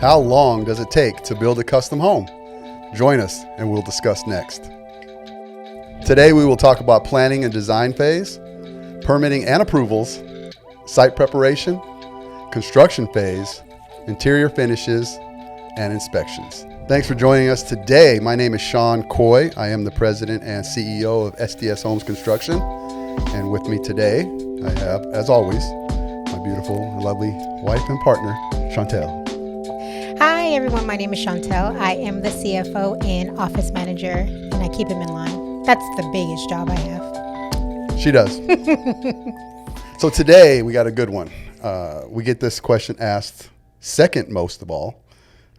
How long does it take to build a custom home? Join us and we'll discuss next. Today we will talk about planning and design phase, permitting and approvals, site preparation, construction phase, interior finishes, and inspections. Thanks for joining us today. My name is Sean Coy. I am the president and CEO of SDS Homes Construction. And with me today, I have, as always, my beautiful, lovely wife and partner, Chantel. Hi, everyone. My name is Chantel. I am the CFO and office manager, and I keep him in line. That's the biggest job I have. She does. So today, we got a good one. We get this question asked second most of all,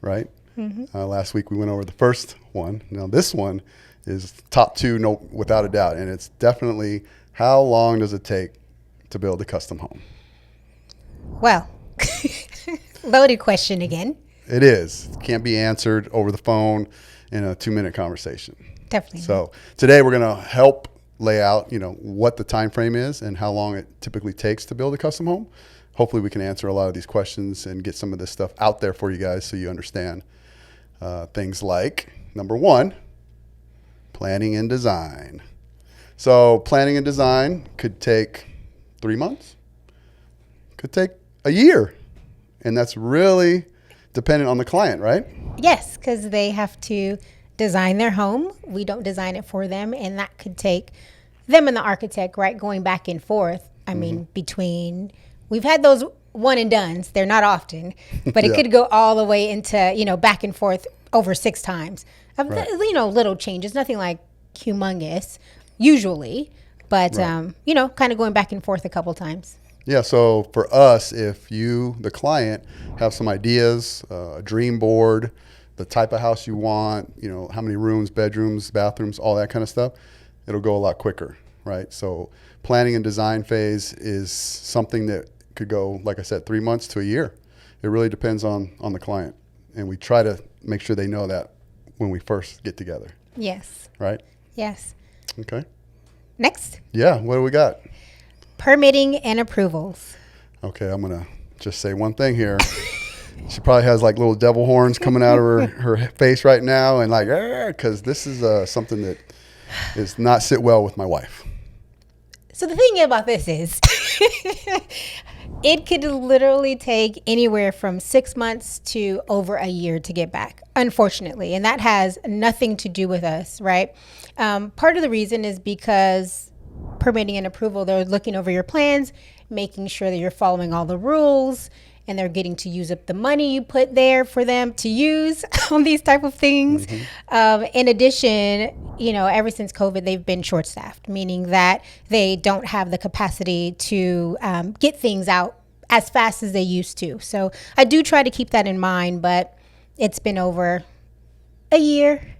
right? Mm-hmm. Last week, we went over the first one. Now, this one is top two, no, without a doubt. And it's definitely, how long does it take to build a custom home? Well, loaded question again. It is. It can't be answered over the phone in a 2-minute conversation. Definitely. So today we're going to help lay out, what the time frame is and how long it typically takes to build a custom home. Hopefully we can answer a lot of these questions and get some of this stuff out there for you guys so you understand things like, number one, planning and design. So planning and design could take 3 months, could take a year, and that's really dependent on the client, right? Yes, because they have to design their home. We don't design it for them, and that could take them and the architect, right, going back and forth. I mean, we've had those one and dones. They're not often, but it could go all the way into, back and forth over 6 times. Right. Little changes, nothing like humongous usually, but, right. Kind of going back and forth a couple times. Yeah, so for us, if you, the client, have some ideas, a dream board, the type of house you want, how many rooms, bedrooms, bathrooms, all that kind of stuff, it'll go a lot quicker, right? So planning and design phase is something that could go, like I said, 3 months to a year. It really depends on the client. And we try to make sure they know that when we first get together. Yes. Right? Yes. Okay. Next. Yeah, what do we got? Permitting and approvals. Okay, I'm going to just say one thing here. She probably has like little devil horns coming out of her face right now and like, because this is something that is not sit well with my wife. So the thing about this is it could literally take anywhere from 6 months to over a year to get back, unfortunately. And that has nothing to do with us, right? Part of the reason is because permitting and approval, they're looking over your plans, making sure that you're following all the rules, and they're getting to use up the money you put there for them to use on these type of things. Mm-hmm. In addition, ever since COVID, they've been short-staffed, meaning that they don't have the capacity to get things out as fast as they used to. So I do try to keep that in mind, but it's been over a year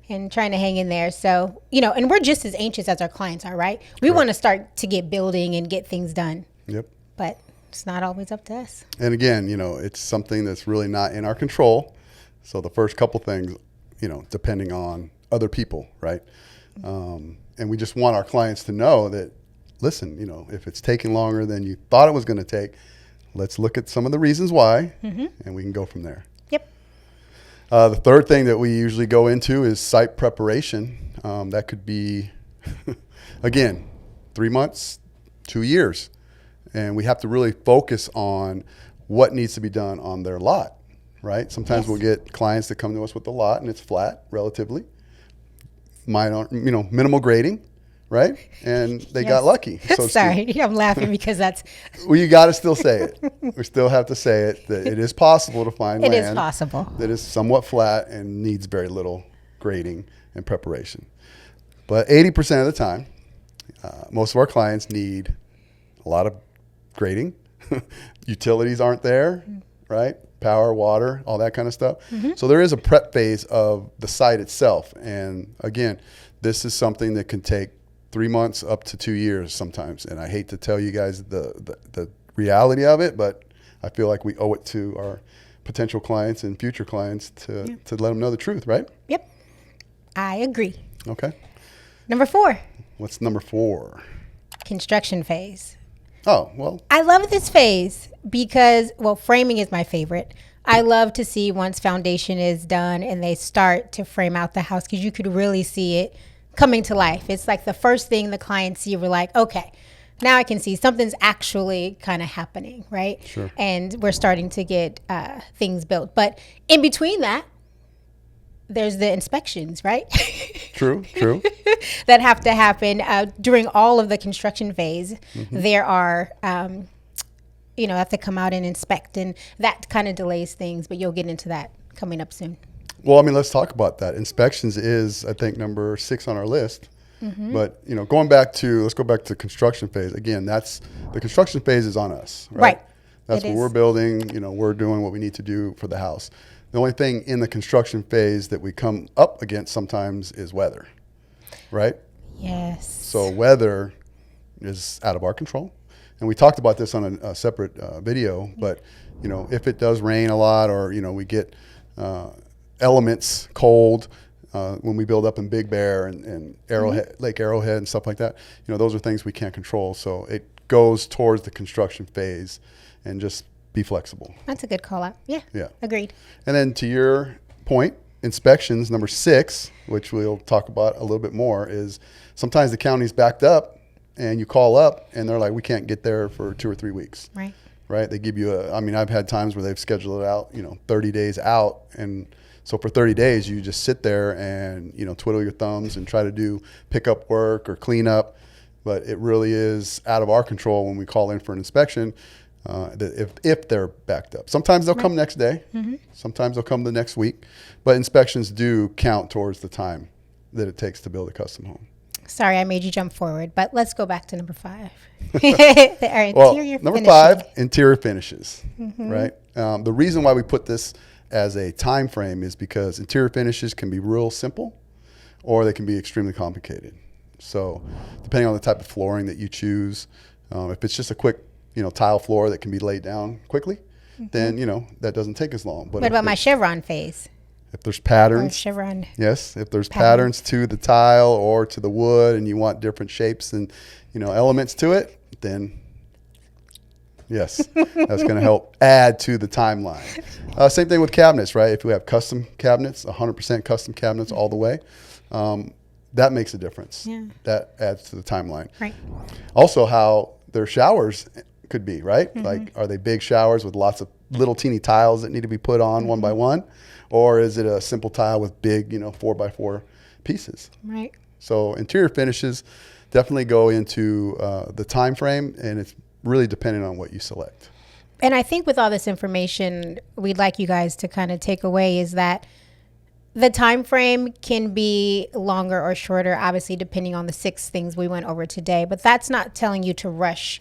and trying to hang in there. So, and we're just as anxious as our clients are, right? We want to start to get building and get things done. Yep. But it's not always up to us. And again, it's something that's really not in our control. So the first couple things, depending on other people, right? And we just want our clients to know that, listen, if it's taking longer than you thought it was going to take, let's look at some of the reasons why, and we can go from there. Yep. The third thing that we usually go into is site preparation. That could be, again, 3 months, 2 years. And we have to really focus on what needs to be done on their lot, right? Sometimes we'll get clients that come to us with a lot and it's flat, relatively. Minimal grading, right? And they got lucky. So Sorry, I'm laughing because that's... Well, you got to still say it. We still have to say it, that it is possible to find land. It is possible. That is somewhat flat and needs very little grading and preparation. But 80% of the time, most of our clients need a lot of grading. Utilities aren't there, right? Power, water, all that kind of stuff. Mm-hmm. So there is a prep phase of the site itself. And again, this is something that can take 3 months up to 2 years sometimes. And I hate to tell you guys the reality of it, but I feel like we owe it to our potential clients and future clients to let them know the truth, right? Yep. I agree. Okay. Number 4. What's number 4? Construction phase. Oh, well. I love this phase because, well, framing is my favorite. I love to see once foundation is done and they start to frame out the house, because you could really see it coming to life. It's like the first thing the clients see, we're like, okay, now I can see something's actually kind of happening, right? Sure. And we're starting to get things built. But in between that, there's the inspections, right? True. That have to happen during all of the construction phase. There are, have to come out and inspect, and that kind of delays things. But you'll get into that coming up soon. Well, I mean, let's talk about that. Inspections is, I think, number 6 on our list. But, let's go back to construction phase. Again, the construction phase is on us, right? That's what we're building. We're doing what we need to do for the house. The only thing in the construction phase that we come up against sometimes is weather, right? Yes. So weather is out of our control. And we talked about this on a separate video, but, if it does rain a lot, or, we get elements cold when we build up in Big Bear and Arrowhead, Lake Arrowhead and stuff like that, those are things we can't control. So it goes towards the construction phase, and just be flexible. That's a good call out. Yeah. Agreed. And then to your point, inspections, number 6, which we'll talk about a little bit more, is sometimes the county's backed up and you call up and they're like, we can't get there for 2 or 3 weeks. Right. They give you I've had times where they've scheduled it out, 30 days out. And so for 30 days, you just sit there and, twiddle your thumbs and try to do pickup work or clean up. But it really is out of our control when we call in for an inspection. If they're backed up. Sometimes they'll come next day. Sometimes they'll come the next week. But inspections do count towards the time that it takes to build a custom home. Sorry, I made you jump forward, but let's go back to number 5. Number 5, interior finishes, right? The reason why we put this as a time frame is because interior finishes can be real simple, or they can be extremely complicated. So depending on the type of flooring that you choose, if it's just a quick tile floor that can be laid down quickly, then, that doesn't take as long. But what about my chevron phase? If there's patterns, chevron. Yes, if there's patterns to the tile or to the wood, and you want different shapes and, elements to it, then yes, that's going to help add to the timeline. Same thing with cabinets, right? If we have custom cabinets, 100% custom cabinets all the way, that makes a difference. That adds to the timeline. Right. Also, how their showers could be, right? Like, are they big showers with lots of little teeny tiles that need to be put on one by one? Or is it a simple tile with big, 4x4 pieces? Right. So interior finishes definitely go into the time frame, and it's really dependent on what you select. And I think with all this information, we'd like you guys to kind of take away is that the time frame can be longer or shorter, obviously, depending on the 6 things we went over today. But that's not telling you to rush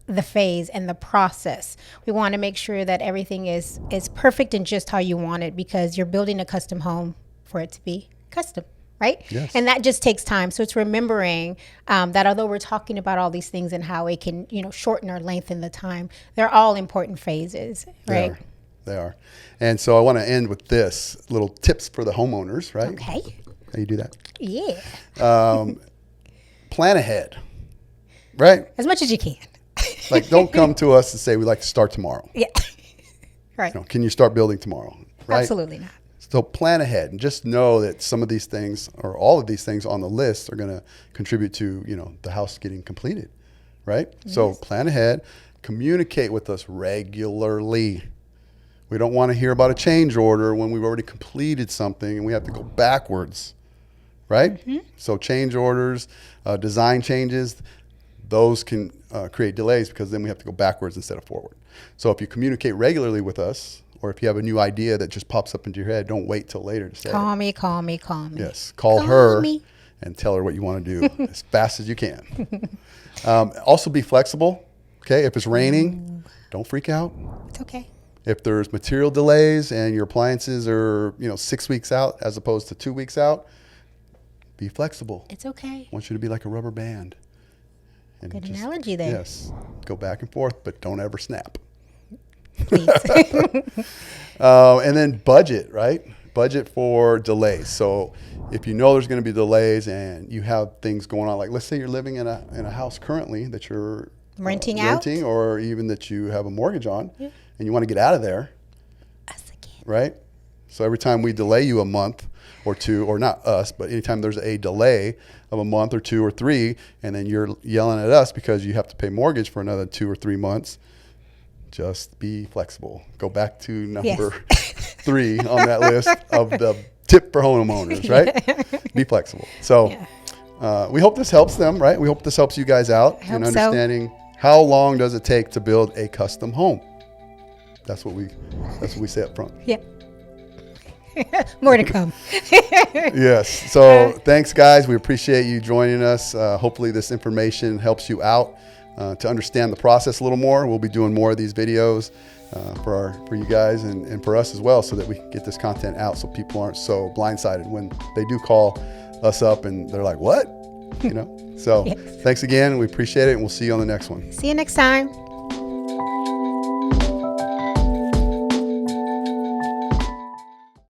the phase and the process. We want to make sure that everything is perfect and just how you want it, because you're building a custom home for it to be custom, right? Yes. And that just takes time. So it's remembering that although we're talking about all these things and how it can, shorten or lengthen the time, they're all important phases, right? They are. And so I want to end with this little tips for the homeowners, right? Okay. How you do that? Yeah. Plan ahead, right? As much as you can. Like, don't come to us and say, we'd like to start tomorrow. Yeah. Right. Can you start building tomorrow? Right? Absolutely not. So plan ahead and just know that some of these things, or all of these things on the list, are going to contribute to, the house getting completed, right? Yes. So plan ahead, communicate with us regularly. We don't want to hear about a change order when we've already completed something and we have to go backwards, right? So change orders, design changes, those can create delays, because then we have to go backwards instead of forward. So if you communicate regularly with us, or if you have a new idea that just pops up into your head, don't wait till later to say Call me. Yes, call her and tell her what you want to do as fast as you can. Also be flexible, okay? If it's raining, don't freak out. It's okay. If there's material delays and your appliances are, 6 weeks out as opposed to 2 weeks out, be flexible. It's okay. I want you to be like a rubber band. And good analogy there. Yes. Go back and forth, but don't ever snap. Please. And then budget, right? Budget for delays. So if you know there's going to be delays and you have things going on, like let's say you're living in a house currently that you're renting out, or even that you have a mortgage on, and you want to get out of there, right? So every time we delay you a month or two, or not us, but anytime there's a delay of a month or 2 or 3, and then you're yelling at us because you have to pay mortgage for another 2 or 3 months, just be flexible. Go back to number 3 on that list of the tip for homeowners, right? Be flexible. So we hope this helps them, right? We hope this helps you guys out in understanding how long does it take to build a custom home. That's what we say up front. Yeah. More to come. Yes. So thanks, guys. We appreciate you joining us. Hopefully this information helps you out to understand the process a little more. We'll be doing more of these videos for you guys and for us as well, so that we can get this content out so people aren't so blindsided when they do call us up and they're like, what? So thanks again. We appreciate it, and we'll see you on the next one. See you next time.